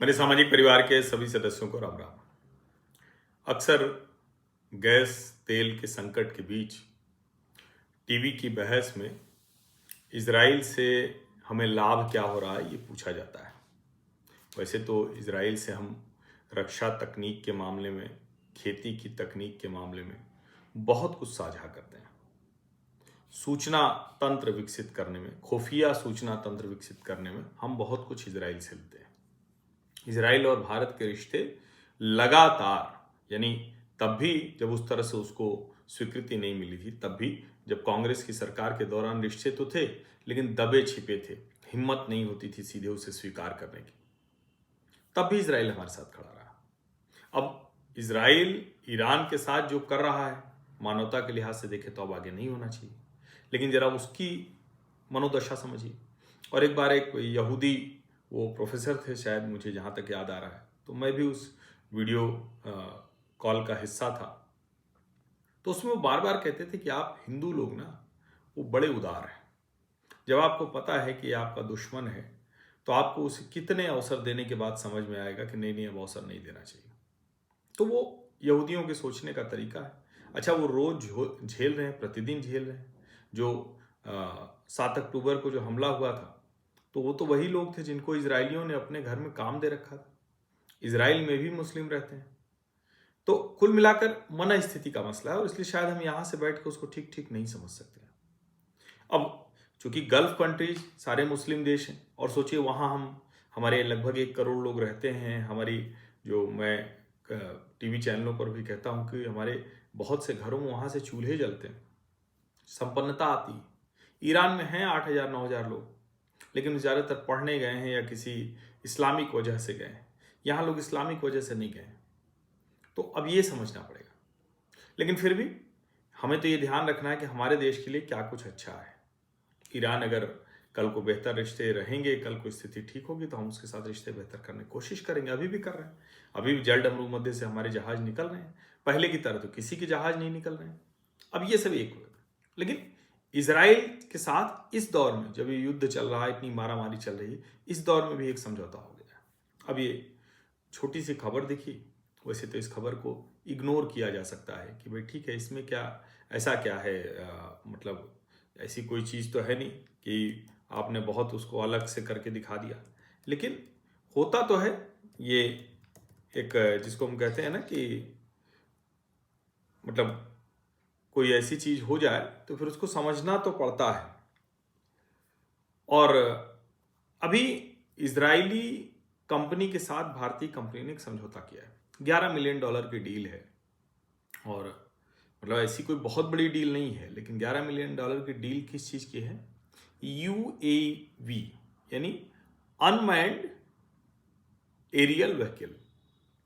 मेरे सामाजिक परिवार के सभी सदस्यों को राम राम। अक्सर गैस तेल के संकट के बीच टीवी की बहस में इजराइल से हमें लाभ क्या हो रहा है ये पूछा जाता है। वैसे तो इजराइल से हम रक्षा तकनीक के मामले में, खेती की तकनीक के मामले में बहुत कुछ साझा करते हैं। सूचना तंत्र विकसित करने में, खुफिया सूचना तंत्र विकसित करने में हम बहुत कुछ इजराइल से लेते हैं। इजराइल और भारत के रिश्ते लगातार, यानी तब भी जब उस तरह से उसको स्वीकृति नहीं मिली थी, तब भी जब कांग्रेस की सरकार के दौरान रिश्ते तो थे लेकिन दबे छिपे थे, हिम्मत नहीं होती थी सीधे उसे स्वीकार करने की, तब भी इजराइल हमारे साथ खड़ा रहा। अब इजराइल ईरान के साथ जो कर रहा है, मानवता के लिहाज से देखे तो अब आगे नहीं होना चाहिए, लेकिन जरा उसकी मनोदशा समझिए। और एक बार एक यहूदी, वो प्रोफेसर थे शायद, मुझे जहाँ तक याद आ रहा है, तो मैं भी उस वीडियो कॉल का हिस्सा था, तो उसमें वो बार बार कहते थे कि आप हिंदू लोग ना, वो बड़े उदार हैं। जब आपको पता है कि आपका दुश्मन है तो आपको उसे कितने अवसर देने के बाद समझ में आएगा कि नहीं नहीं, अब अवसर नहीं देना चाहिए। तो वो यहूदियों के सोचने का तरीका है। अच्छा, वो रोज झेल रहे हैं, प्रतिदिन झेल रहे हैं। जो 7 अक्टूबर को जो हमला हुआ था, तो वो तो वही लोग थे जिनको इजरायलियों ने अपने घर में काम दे रखा था। इजराइल में भी मुस्लिम रहते हैं। तो कुल मिलाकर मन स्थिति का मसला है, और इसलिए शायद हम यहाँ से बैठ के उसको ठीक ठीक नहीं समझ सकते हैं। अब चूंकि गल्फ कंट्रीज सारे मुस्लिम देश हैं, और सोचिए वहाँ हमारे लगभग 1 करोड़ लोग रहते हैं। हमारी, जो मैं टीवी चैनलों पर भी कहता हूँ कि हमारे बहुत से घरों में वहाँ से चूल्हे जलते हैं, संपन्नता आती है। ईरान में हैं 8,000 9,000 लोग, लेकिन ज़्यादातर पढ़ने गए हैं या किसी इस्लामिक वजह से गए हैं। यहाँ लोग इस्लामिक वजह से नहीं गए, तो अब ये समझना पड़ेगा। लेकिन फिर भी हमें तो ये ध्यान रखना है कि हमारे देश के लिए क्या कुछ अच्छा है। ईरान अगर कल को बेहतर रिश्ते रहेंगे, कल को स्थिति ठीक होगी, तो हम उसके साथ रिश्ते बेहतर करने की कोशिश करेंगे। अभी भी कर रहे हैं, अभी भी जल भूमध्य से हमारे जहाज निकल रहे हैं। पहले की तरह तो किसी के जहाज नहीं निकल रहे हैं। अब ये सब एक हो गया। लेकिन इजराइल के साथ इस दौर में, जब ये युद्ध चल रहा है, इतनी मारामारी चल रही है, इस दौर में भी एक समझौता हो गया। अब ये छोटी सी खबर दिखी, वैसे तो इस खबर को इग्नोर किया जा सकता है कि भाई ठीक है, इसमें क्या, ऐसा क्या है, मतलब ऐसी कोई चीज़ तो है नहीं कि आपने बहुत उसको अलग से करके दिखा दिया। लेकिन होता तो है ये, एक जिसको हम कहते हैं ना कि मतलब कोई ऐसी चीज़ हो जाए तो फिर उसको समझना तो पड़ता है। और अभी इजरायली कंपनी के साथ भारतीय कंपनी ने एक समझौता किया है। $11 मिलियन की डील है, और मतलब ऐसी कोई बहुत बड़ी डील नहीं है, लेकिन $11 मिलियन की डील किस चीज़ की है? UAV, यानी unmanned aerial vehicle,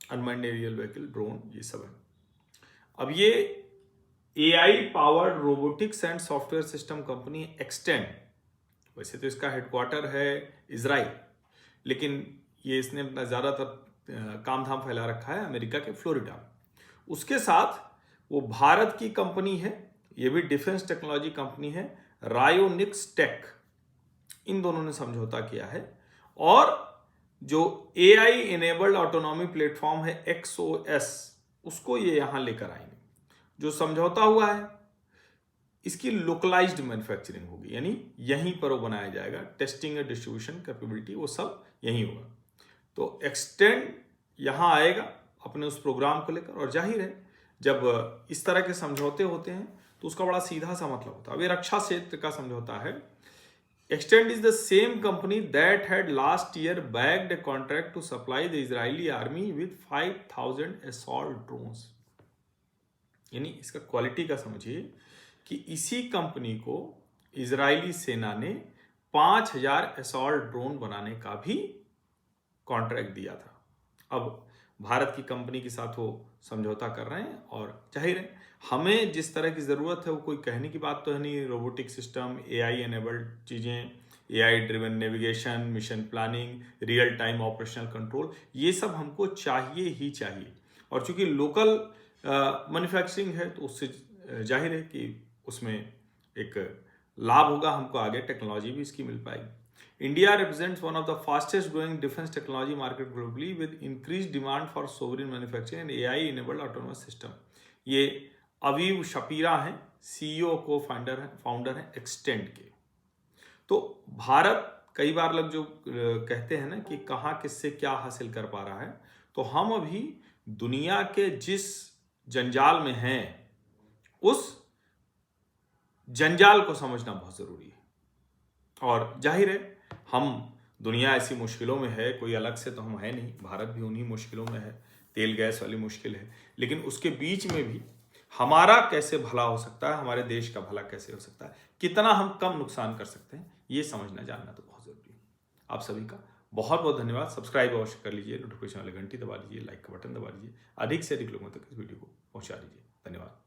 unmanned aerial vehicle, drone, ये सब है। अब ये AI powered robotics and software system company Xtend, वैसे तो इसका हेडक्वार्टर है इजराइल, लेकिन ये इसने अपना ज़्यादातर काम धाम फैला रखा है अमेरिका के फ्लोरिडा में। उसके साथ वो भारत की कंपनी है, ये भी डिफेंस टेक्नोलॉजी कंपनी है, रायोनिक्स टेक। इन दोनों ने समझौता किया है, और जो AI इनेबल्ड ऑटोनॉमी प्लेटफॉर्म है XOS, उसको ये यहाँ लेकर आएंगे। जो समझौता हुआ है, इसकी लोकलाइज्ड मैन्युफैक्चरिंग होगी, यानी यहीं पर वो बनाया जाएगा। टेस्टिंग और डिस्ट्रीब्यूशन कैपेबिलिटी वो सब यहीं होगा। तो एक्सटेंड यहाँ आएगा अपने उस प्रोग्राम को लेकर, और जाहिर है जब इस तरह के समझौते होते हैं तो उसका बड़ा सीधा सा मतलब होता है। अब ये रक्षा क्षेत्र का समझौता है। Extend is the same company that had last year bagged a contract to supply the Israeli army with 5,000 assault drones। यानी इसका क्वालिटी का समझिए कि इसी कंपनी को इजरायली सेना ने 5,000 असॉल्ट ड्रोन बनाने का भी कॉन्ट्रैक्ट दिया था। अब भारत की कंपनी के साथ वो समझौता कर रहे हैं, और जाहिर है हमें जिस तरह की ज़रूरत है वो कोई कहने की बात तो है नहीं। रोबोटिक सिस्टम, AI एनेबल्ड चीज़ें, AI driven navigation, mission planning, real time operational control, ये सब हमको चाहिए ही चाहिए। और चूंकि लोकल मैन्युफैक्चरिंग है, तो उससे जाहिर है कि उसमें एक लाभ होगा हमको, आगे टेक्नोलॉजी भी इसकी मिल पाएगी। India represents one of the fastest growing defense technology market globally with increased demand for sovereign manufacturing and AI enabled autonomous system. ये अवीव शपीरा हैं, CEO को फाउंडर हैं एक्सटेंड के। तो भारत कई बार लोग जो कहते हैं ना कि कहाँ किससे क्या हासिल कर पा रहा है, तो हम अभी दुनिया के जिस जंजाल में हैं उस जंजाल को समझना बहुत जरूरी है। और जाहिर है हम दुनिया ऐसी मुश्किलों में है, कोई अलग से तो हम है नहीं, भारत भी उन्हीं मुश्किलों में है, तेल गैस वाली मुश्किल है, लेकिन उसके बीच में भी हमारा कैसे भला हो सकता है, हमारे देश का भला कैसे हो सकता है, कितना हम कम नुकसान कर सकते हैं, ये समझना जानना तो बहुत जरूरी है। आप सभी का बहुत बहुत धन्यवाद। सब्सक्राइब अवश्य कर लीजिए, नोटिफिकेशन वाली घंटी दबा लीजिए, लाइक का बटन दबा लीजिए, अधिक से अधिक लोगों तक इस वीडियो को पहुंचा दीजिए। धन्यवाद।